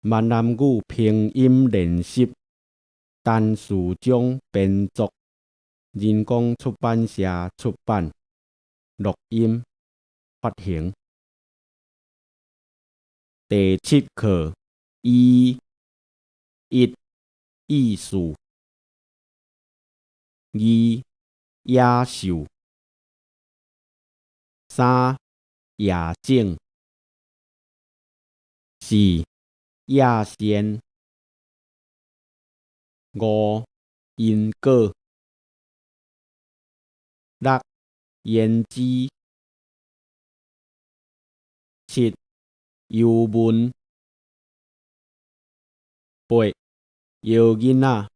闽南语拼音练习单词奖编作，人工出版社出版，录音发行。第7课一艺术二野兽三野种四野仙五因果六胭脂七游文八摇囡仔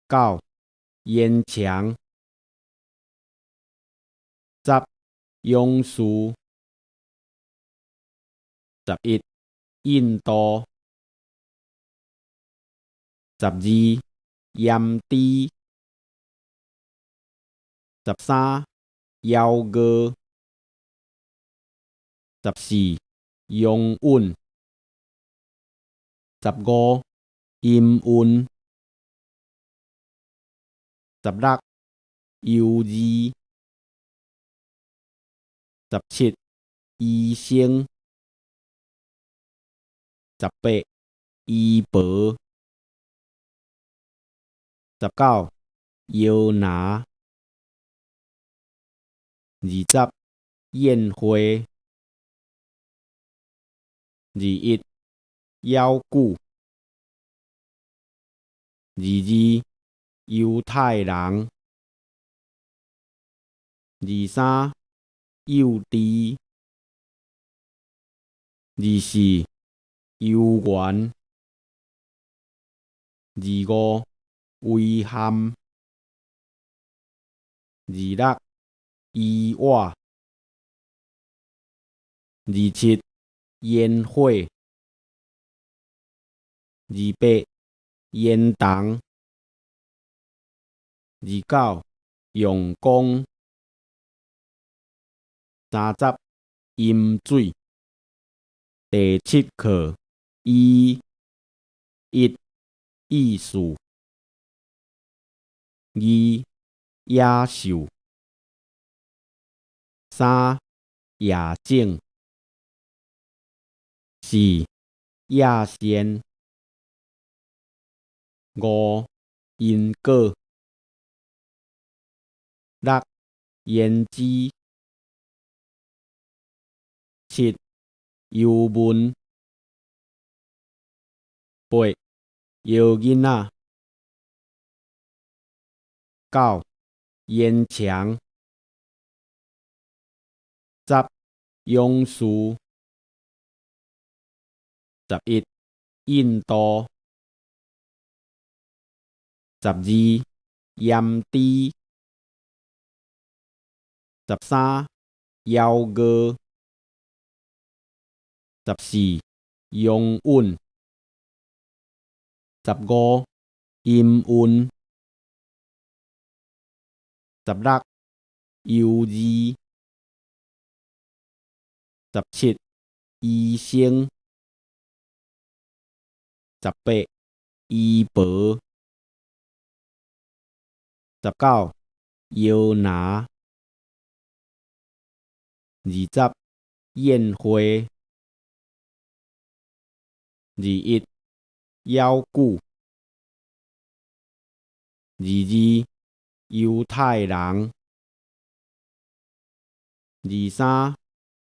九烟墙10勇士11印度12盐猪13妖哥14拥吻15阴韵16幼儿17医生18医婆19摇篮20宴会21妖骨22犹太人23幼稚24游园25遗憾26意外27烟火28烟筒29用功30饮水第7课一艺术二野兽三野种四野仙五因果六胭脂七游文八摇囡仔9烟墙10勇士11印度12盐猪13妖哥14拥吻15阴韵16幼儿17医生18医婆19摇篮20宴会21妖骨22犹太人23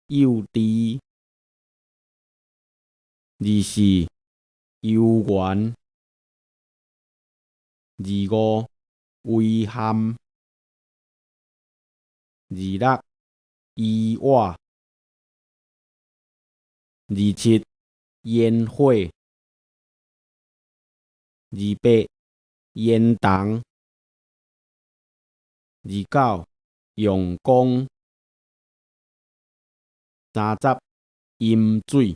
幼稚24游园25遗憾26意外27烟火28烟筒29用功30饮水